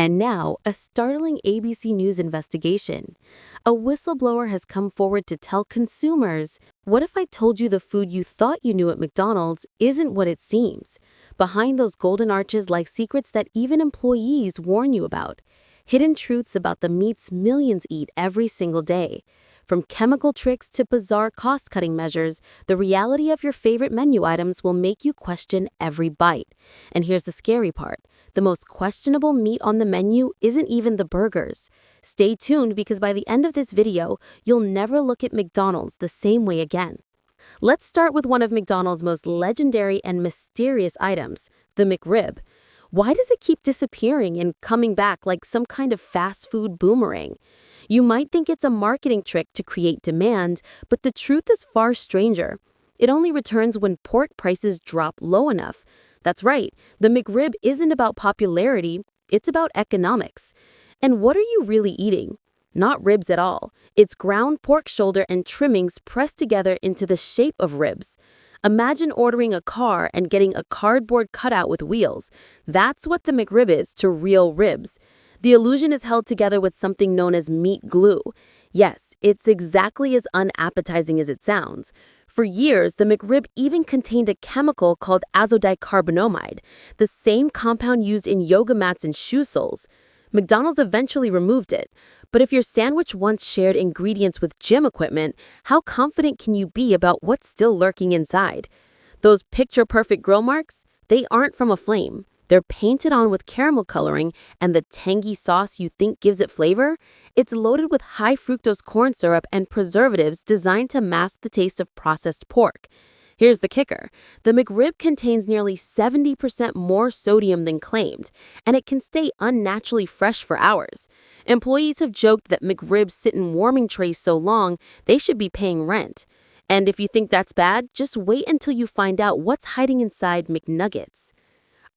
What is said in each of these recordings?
And now, a startling ABC News investigation. A whistleblower has come forward to tell consumers, what if I told you the food you thought you knew at McDonald's isn't what it seems? Behind those golden arches lie secrets that even employees warn you about. Hidden truths about the meats millions eat every single day. From chemical tricks to bizarre cost-cutting measures, the reality of your favorite menu items will make you question every bite. And here's the scary part. The most questionable meat on the menu isn't even the burgers. Stay tuned because by the end of this video, you'll never look at McDonald's the same way again. Let's start with one of McDonald's most legendary and mysterious items, the McRib. Why does it keep disappearing and coming back like some kind of fast food boomerang? You might think it's a marketing trick to create demand, but the truth is far stranger. It only returns when pork prices drop low enough. That's right, the McRib isn't about popularity, it's about economics. And what are you really eating? Not ribs at all. It's ground pork shoulder and trimmings pressed together into the shape of ribs. Imagine ordering a car and getting a cardboard cutout with wheels. That's what the McRib is to real ribs. The illusion is held together with something known as meat glue. Yes, it's exactly as unappetizing as it sounds. For years, the McRib even contained a chemical called azodicarbonamide, the same compound used in yoga mats and shoe soles. McDonald's eventually removed it. But if your sandwich once shared ingredients with gym equipment, how confident can you be about what's still lurking inside? Those picture-perfect grill marks? They aren't from a flame. They're painted on with caramel coloring, and the tangy sauce you think gives it flavor? It's loaded with high fructose corn syrup and preservatives designed to mask the taste of processed pork. Here's the kicker. The McRib contains nearly 70% more sodium than claimed, and it can stay unnaturally fresh for hours. Employees have joked that McRibs sit in warming trays so long, they should be paying rent. And if you think that's bad, just wait until you find out what's hiding inside McNuggets.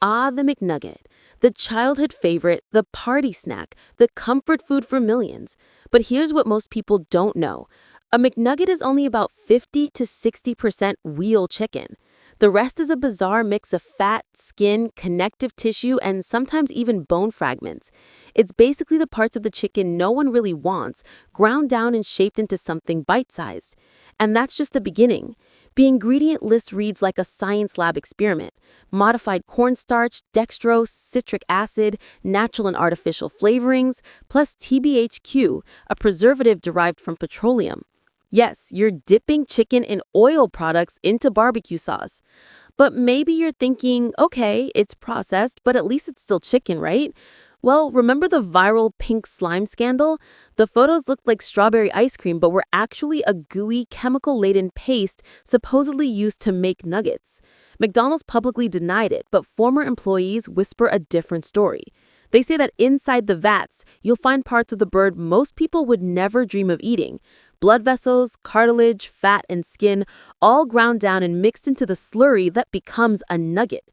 Ah, the McNugget, the childhood favorite, the party snack, the comfort food for millions. But here's what most people don't know. A McNugget is only about 50 to 60% real chicken. The rest is a bizarre mix of fat, skin, connective tissue, and sometimes even bone fragments. It's basically the parts of the chicken no one really wants, ground down and shaped into something bite-sized. And that's just the beginning. The ingredient list reads like a science lab experiment. Modified cornstarch, dextrose, citric acid, natural and artificial flavorings, plus TBHQ, a preservative derived from petroleum. Yes, you're dipping chicken in oil products into barbecue sauce. But maybe you're thinking, okay, it's processed, but at least it's still chicken, right? Well, remember the viral pink slime scandal? The photos looked like strawberry ice cream, but were actually a gooey, chemical-laden paste supposedly used to make nuggets. McDonald's publicly denied it, but former employees whisper a different story. They say that inside the vats, you'll find parts of the bird most people would never dream of eating. Blood vessels, cartilage, fat, and skin, all ground down and mixed into the slurry that becomes a nugget.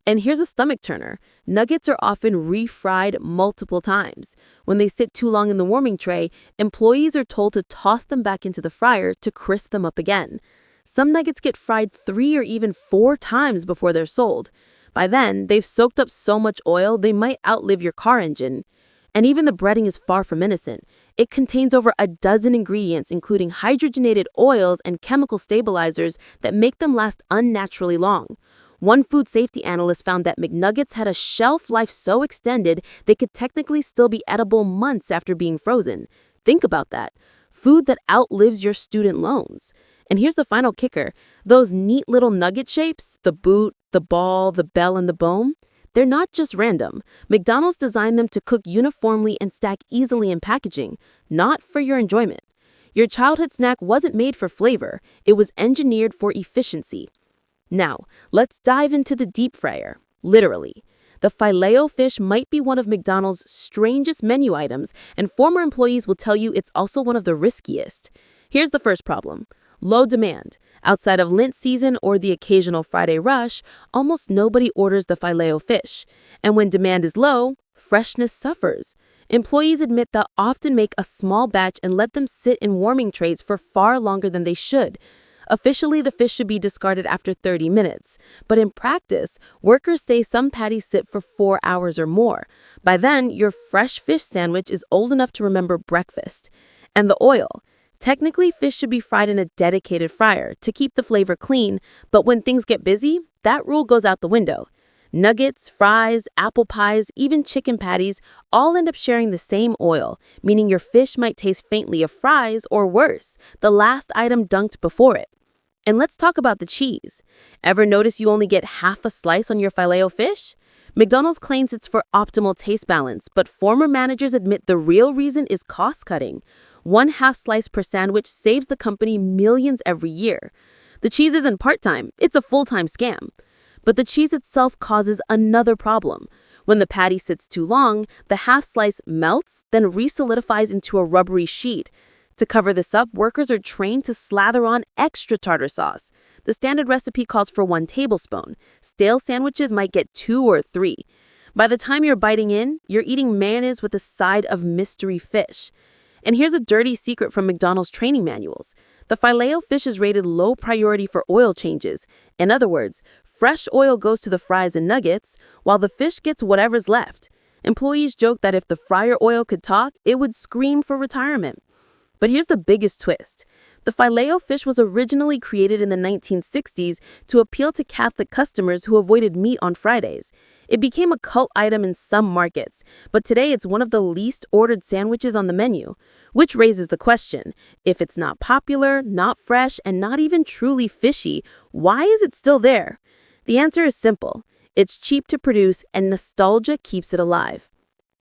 And here's a stomach turner. Nuggets are often refried multiple times. When they sit too long in the warming tray, employees are told to toss them back into the fryer to crisp them up again. Some nuggets get fried 3 or even 4 times before they're sold. By then, they've soaked up so much oil they might outlive your car engine. And even the breading is far from innocent. It contains over a dozen ingredients, including hydrogenated oils and chemical stabilizers that make them last unnaturally long. One food safety analyst found that McNuggets had a shelf life so extended they could technically still be edible months after being frozen. Think about that. Food that outlives your student loans. And here's the final kicker. Those neat little nugget shapes, the boot, the ball, the bell, and the bone, they're not just random. McDonald's designed them to cook uniformly and stack easily in packaging, not for your enjoyment. Your childhood snack wasn't made for flavor. It was engineered for efficiency. Now, let's dive into the deep fryer, literally. The Filet-O-Fish might be one of McDonald's strangest menu items, and former employees will tell you it's also one of the riskiest. Here's the first problem. Low demand. Outside of Lent season or the occasional Friday rush, almost nobody orders the Filet-O-Fish. And when demand is low, freshness suffers. Employees admit they'll often make a small batch and let them sit in warming trays for far longer than they should. Officially, the fish should be discarded after 30 minutes, but in practice, workers say some patties sit for 4 hours or more. By then, your fresh fish sandwich is old enough to remember breakfast. And the oil. Technically, fish should be fried in a dedicated fryer to keep the flavor clean, but when things get busy, that rule goes out the window. Nuggets, fries, apple pies, even chicken patties all end up sharing the same oil, meaning your fish might taste faintly of fries or worse, the last item dunked before it. And let's talk about the cheese. Ever notice you only get half a slice on your Filet-O-Fish? McDonald's claims it's for optimal taste balance, but former managers admit the real reason is cost cutting. One half slice per sandwich saves the company millions every year. The cheese isn't part-time, it's a full-time scam. But the cheese itself causes another problem. When the patty sits too long, the half slice melts, then resolidifies into a rubbery sheet. To cover this up, workers are trained to slather on extra tartar sauce. The standard recipe calls for 1 tablespoon. Stale sandwiches might get 2 or 3. By the time you're biting in, you're eating mayonnaise with a side of mystery fish. And here's a dirty secret from McDonald's training manuals. The Filet-O-Fish is rated low priority for oil changes. In other words, fresh oil goes to the fries and nuggets, while the fish gets whatever's left. Employees joke that if the fryer oil could talk, it would scream for retirement. But here's the biggest twist. The Filet-O-Fish was originally created in the 1960s to appeal to Catholic customers who avoided meat on Fridays. It became a cult item in some markets, but today it's one of the least ordered sandwiches on the menu. Which raises the question, if it's not popular, not fresh, and not even truly fishy, why is it still there? The answer is simple. It's cheap to produce and nostalgia keeps it alive.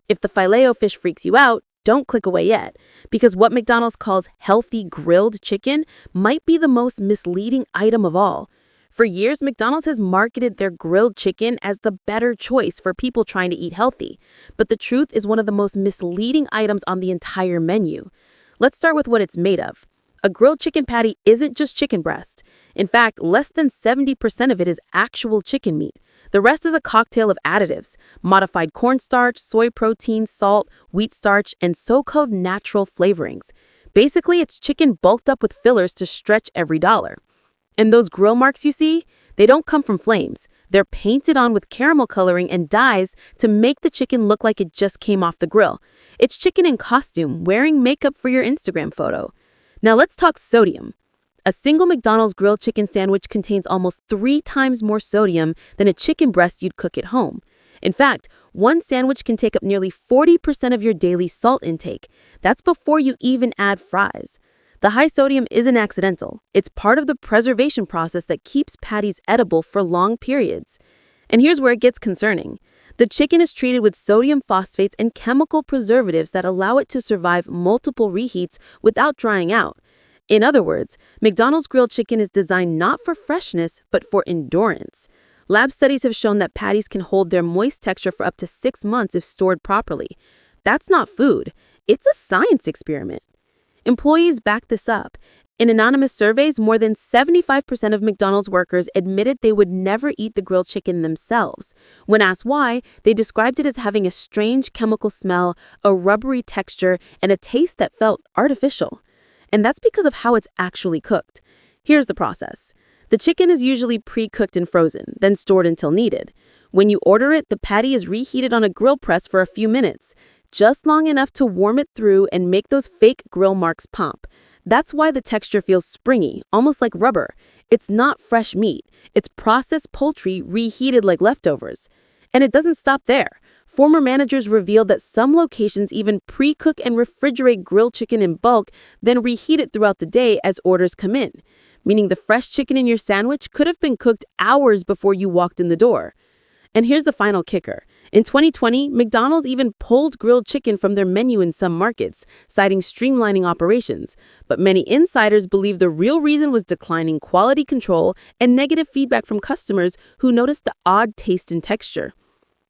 If the Filet-O-Fish freaks you out, don't click away yet, because what McDonald's calls healthy grilled chicken might be the most misleading item of all. For years, McDonald's has marketed their grilled chicken as the better choice for people trying to eat healthy, but the truth is one of the most misleading items on the entire menu. Let's start with what it's made of. A grilled chicken patty isn't just chicken breast. In fact, less than 70% of it is actual chicken meat. The rest is a cocktail of additives, modified cornstarch, soy protein, salt, wheat starch, and so-called natural flavorings. Basically, it's chicken bulked up with fillers to stretch every dollar. And those grill marks you see, they don't come from flames. They're painted on with caramel coloring and dyes to make the chicken look like it just came off the grill. It's chicken in costume, wearing makeup for your Instagram photo. Now let's talk sodium. A single McDonald's grilled chicken sandwich contains almost 3 times more sodium than a chicken breast you'd cook at home. In fact, one sandwich can take up nearly 40% of your daily salt intake. That's before you even add fries. The high sodium isn't accidental. It's part of the preservation process that keeps patties edible for long periods. And here's where it gets concerning. The chicken is treated with sodium phosphates and chemical preservatives that allow it to survive multiple reheats without drying out. In other words, McDonald's grilled chicken is designed not for freshness, but for endurance. Lab studies have shown that patties can hold their moist texture for up to 6 months if stored properly. That's not food. It's a science experiment. Employees back this up. In anonymous surveys, more than 75% of McDonald's workers admitted they would never eat the grilled chicken themselves. When asked why, they described it as having a strange chemical smell, a rubbery texture, and a taste that felt artificial. And that's because of how it's actually cooked. Here's the process. The chicken is usually pre-cooked and frozen, then stored until needed. When you order it, the patty is reheated on a grill press for a few minutes, just long enough to warm it through and make those fake grill marks pop. That's why the texture feels springy, almost like rubber. It's not fresh meat. It's processed poultry reheated like leftovers. And it doesn't stop there. Former managers revealed that some locations even pre-cook and refrigerate grilled chicken in bulk, then reheat it throughout the day as orders come in, meaning the fresh chicken in your sandwich could have been cooked hours before you walked in the door. And here's the final kicker. In 2020, McDonald's even pulled grilled chicken from their menu in some markets, citing streamlining operations. But many insiders believe the real reason was declining quality control and negative feedback from customers who noticed the odd taste and texture.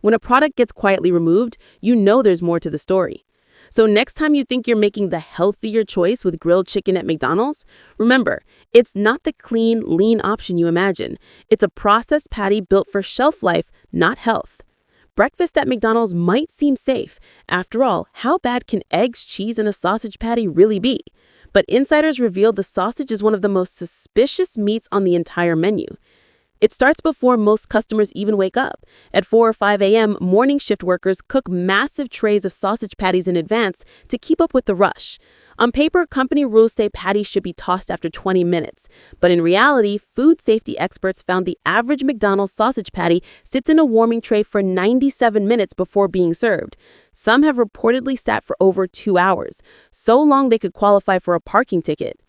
When a product gets quietly removed, you know there's more to the story. So next time you think you're making the healthier choice with grilled chicken at McDonald's, remember, it's not the clean, lean option you imagine. It's a processed patty built for shelf life, not health. Breakfast at McDonald's might seem safe. After all, how bad can eggs, cheese, and a sausage patty really be? But insiders revealed the sausage is one of the most suspicious meats on the entire menu. It starts before most customers even wake up. At 4 or 5 a.m., morning shift workers cook massive trays of sausage patties in advance to keep up with the rush. On paper, company rules say patties should be tossed after 20 minutes. But in reality, food safety experts found the average McDonald's sausage patty sits in a warming tray for 97 minutes before being served. Some have reportedly sat for over 2 hours, so long they could qualify for a parking ticket.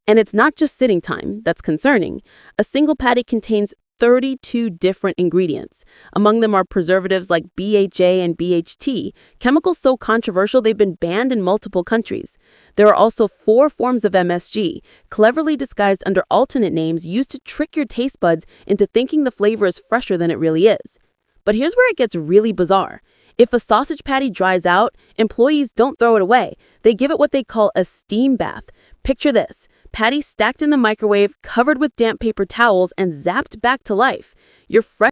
And it's not just sitting time that's concerning. A single patty contains 32 different ingredients. Among them are preservatives like BHA and BHT, chemicals so controversial they've been banned in multiple countries. There are also 4 forms of MSG, cleverly disguised under alternate names used to trick your taste buds into thinking the flavor is fresher than it really is. But here's where it gets really bizarre. If a sausage patty dries out, employees don't throw it away. They give it what they call a steam bath. Picture this: patty stacked in the microwave, covered with damp paper towels, and zapped back to life. Your fresh